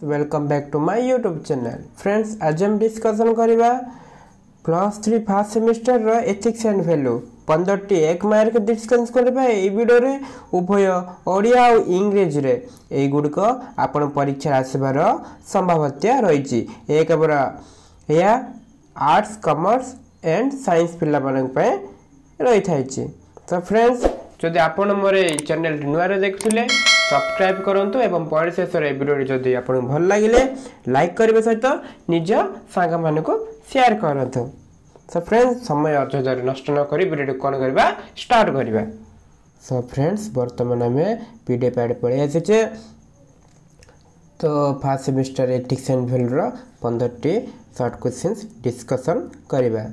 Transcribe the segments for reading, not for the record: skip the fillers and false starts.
Welcome back to my YouTube channel. Friends आज हम discussion करवा +3 फर्स्ट सेमिस्टर रो एथिक्स एंड वैल्यू 15टी 1 मार्क डिस्कस करबा। ए वीडियो रे उभय ओडिया और इंग्लिश रे ए गुड को आपण परीक्षा आसीबार संभावना रही। एक बार या आर्ट्स कॉमर्स एंड साइंस पिला मानन पे रही थाइछि। तो फ्रेंड्स जदि आपण मोर चैनल नुआ रे देखथुले सब्सक्राइब करंतु एवं पर शेष रे वीडियो जदि आपन भल लागिले लाइक करबे सहित निज सांग मान को शेयर करंतु। सो फ्रेंड्स समय अत्यधिक नष्ट न करी वीडियो कोन करबा स्टार्ट करबा। सो फ्रेंड्स वर्तमान हमें पीडीएफ ऐड पळे आछे। तो first semester ethics and value रो 15टी शॉर्ट क्वेश्चंस डिस्कशन करबा।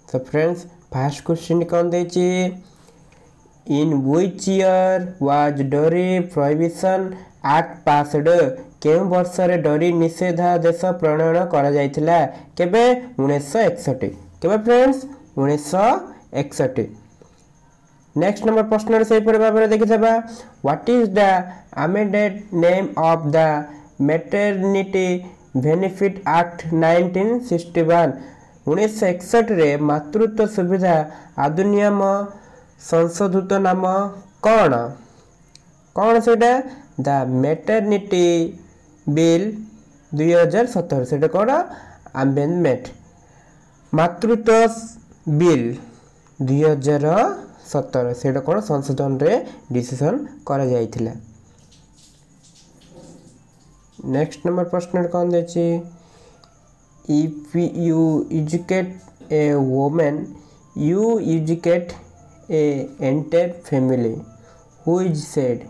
सो फ्रेंड्स फर्स्ट क्वेश्चन कोन देछि In which year was Dairy Prohibition Act passed? केउं वर्ष रे डरी निषेधादेश प्रणयन करा जायतिला? केबे 1961। केबे फ्रेंड्स 1961। नेक्स्ट नंबर प्रश्न रे सही पर भाबरे देखि जाबा। What is the amended name of the maternity benefit act 1961? 1961 रे मातृत्व सुविधा अधिनियम संशोधित नाम कौन कौन से द मैटरनिटी बिल 2017 से कौन अमेंडमेंट मातृत्व बिल 2017 से कौन संशोधन रे डिसीजन करा जायतिला। नेक्स्ट नंबर प्रश्न कौन देछि if you educate a woman you educate an entire family who is said?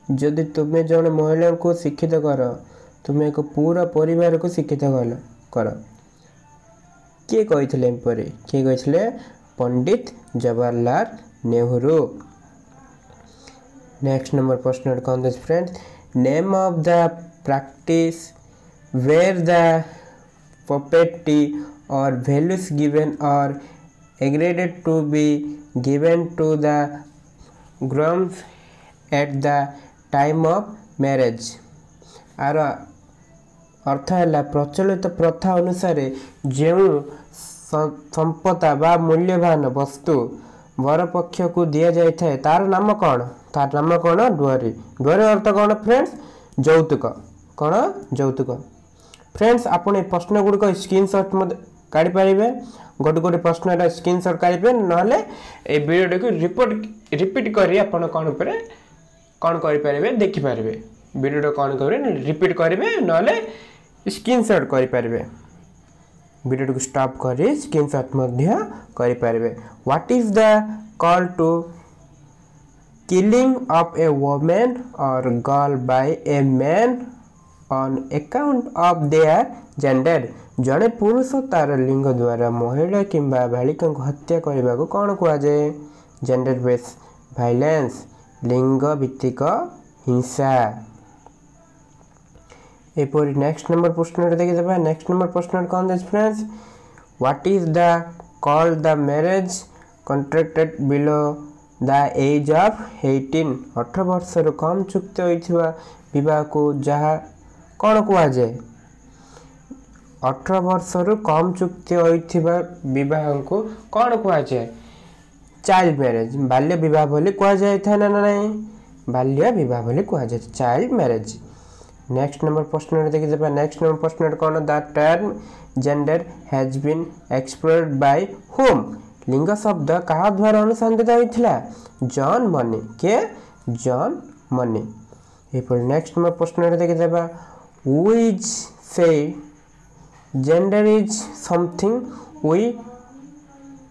जदि तुम्हें जन महिला को शिक्षित कर तुम्हें एक पूरा परिवार को शिक्षित कर किए कही पर किए कही पंडित जवाहरलाल नेहरू। नेक्स्ट नंबर प्रश्न कौन दे friends name of the practice where the property or values given or agreed to be given to the grooms at the time of marriage। आर अर्थ है प्रचलित प्रथा अनुसार जो संपदा बा मूल्यवान वस्तु वर पक्ष को दि जाए तार नाम कौन? तार नाम कौन? डुअरी। डुअरी अर्थ कौन फ्रेंड्स? यौतुक। कौन? यौतुक। फ्रेंड्स आपने प्रश्न गुड़िक स्क्रीनशॉट काढ़ी पारे गोटे गोटे प्रश्न स्क्रीनशॉट काढ़े ना वीडियो को रिपीट करी आपन कौन पर कौन करें देखिपारे वीडियो कौन करें रिपीट करेंगे ना स्क्रीनशॉट करें वीडियो को स्टॉप कर स्क्रीनशॉट करें। What is the call to killing of a woman or girl by a man on account of their gender? जड़े पुरुष तार लिंग द्वारा महिला किंबा बालिका को हत्या करने को कौन कह जाए? जेंडर बेस्ड वायलेंस लिंग भित्तिक हिंसा। एपरी नेक्स्ट नंबर प्रश्न देखिए। नेक्स्ट नंबर प्रश्न कौन दे friends what is the called the marriage contracted below the age of 18? 18 वर्ष कम चुक्ति होइथिबा विवाह को जहाँ कौन कह जाए? 18 वर्ष कम चुक्ति होइथिबा विवाह को कौन कह जाए? चाइल्ड मैरिज बाल्य विवाह बोली कह जाए था ना नहीं? बाल्य विवाह बोली कह जाए चाइल्ड मैरिज। नेक्स्ट नंबर प्रश्न देखिए। नेक्स्ट नंबर प्रश्न कौन the term gender has been explored by whom? लिंग शब्द कहा द्वारा अनुसंधानित होइथिला? John Money. के? John Money. एपर नेक्स्ट नंबर प्रश्न देखिए who is say gender is something we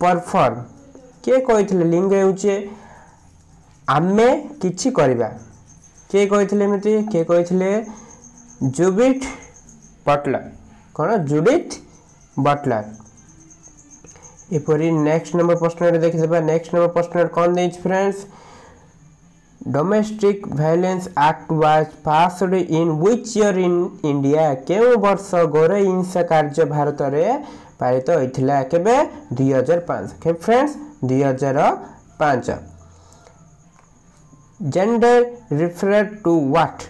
perform? के कही लिंग होचे आमे किछि करबा? के कही एमती? के कही जुडिथ बटलर। कौन? Judith Butler. एपरी नेक्स्ट नंबर प्रश्न देखिए। नेक्स्ट नंबर प्रश्न कौन दे friends domestic violence act was passed in which year in India? केउ वर्ष गौर हिंसा कार्य भारत रे पारित होइथिला? केबे? 2005। के friends 2005। Gender refer to what?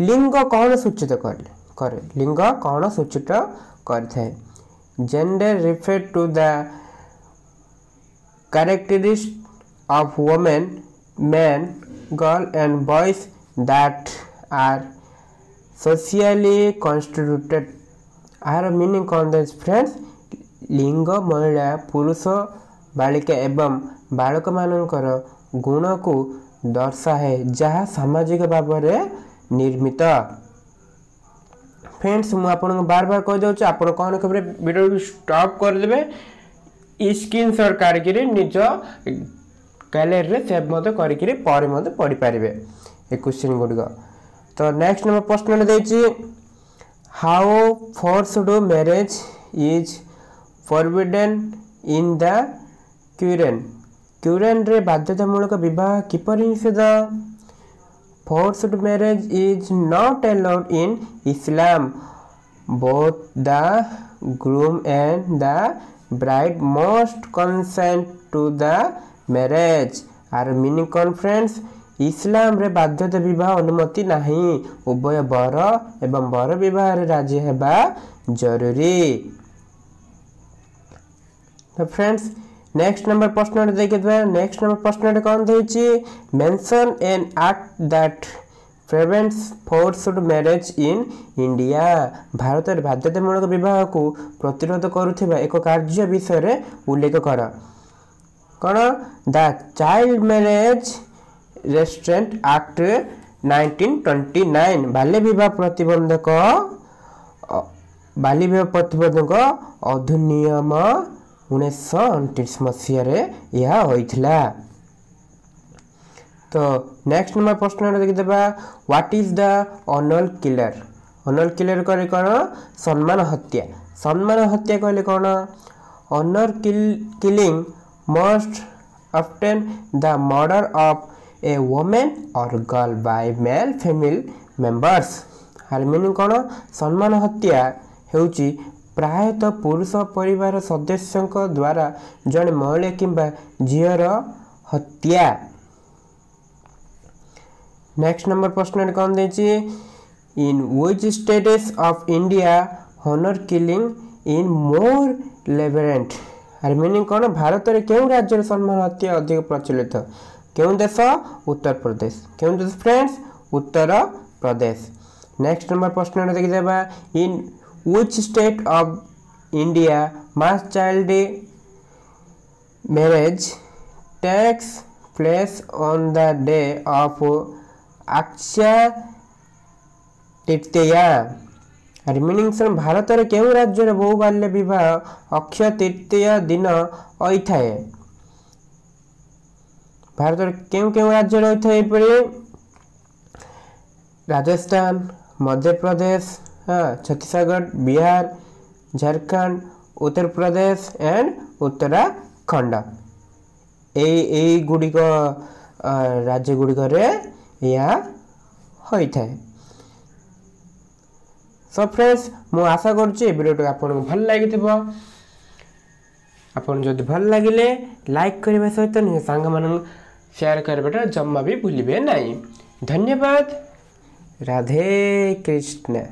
लिंग कौन सूचित करे लिंग कौन सूचित करे gender refer to the characteristics of women men girl and boys that are socially constituted or meaning कौन दे फ्रेंड्स लिंग महिला पुरुष बालिका एवं बालक मानकर गुण को दर्शाए जहाँ सामाजिक भाव में निर्मित फ्रेंड्स मुझे आपको बार बार कह दूँ आप कौन कह वीडियो को स्टॉप करदे स्क्रीनशॉट काढ़ी निज गैलेरी सेव कर पढ़ी पारे ए क्वेश्चन गुड़िक तो नेक्स्ट नंबर प्रश्न देती how forced marriage is forbidden in the Quran रे बाध्यतामूलक विवाह किपर निषेध forced marriage is not allowed in Islam both the groom and the bride must consent to the marriage आर मीनिंग कौन फ्रेंड्स इस्लाम रे बाध्यता विवाह अनुमति नहीं उभय बर एवं बर विवाह रे राजी हेबा जरूरी तो फ्रेंड्स नेक्स्ट नंबर प्रश्न देखिए नेक्स्ट नंबर प्रश्न कौन देछि mention an act that prevents forced marriage in India Bharat रे बाध्यतामूलक विवाह को प्रतिरोध करुथिबा एक कार्य विषय रे उल्लेख कर कौन the child marriage restaurant act 1929 बाल्य विवाह प्रतिबंधक अधिनियम 1929 मसीह होइथिला तो नेक्स्ट नंबर प्रश्न देखिदेबा what is the honour killer करे कौन सम्मान हत्या कहले कौन honour killing must often the murder of a women or girl by male family members हार मीनिंग कौन सम्मान हत्या हेउची प्रायतः पुरुष परिवार सदस्यों द्वारा जड़े महिला किंबा झीर हत्या नेक्स्ट नंबर प्रश्न कौन देछि in which states of India honour killing in more prevalent आर मीनिंग कौन भारत रे केउ राज्य रे सम्मान हत्या अधिक प्रचलित केउ देश उत्तर प्रदेश केउ देश friends Uttar Pradesh next number प्रश्न देखि देबा in which state of India mass child marriage takes place on the day of Akshaya Tritiya or meaning sir Bharat रे केउ राज्य रे बहु बाल्य विवाह अक्षय तृतीया दिन होइथाय भारत रे केउ राज्य रे होइथाय परि राजस्थान मध्य प्रदेश छत्तीसगढ़ बिहार झारखंड उत्तर प्रदेश एंड उत्तराखंड ए गुड़िक राज्य गुड़िक होइथाय सो फ्रेंड्स मु आशा करुच्ची वीडियो आपको भल लगी आपन जदि भल लगिले लाइक करने सहित निज सांग मान शेयर करवाटा जम्मा भी भूलिबे नहीं धन्यवाद राधे कृष्ण।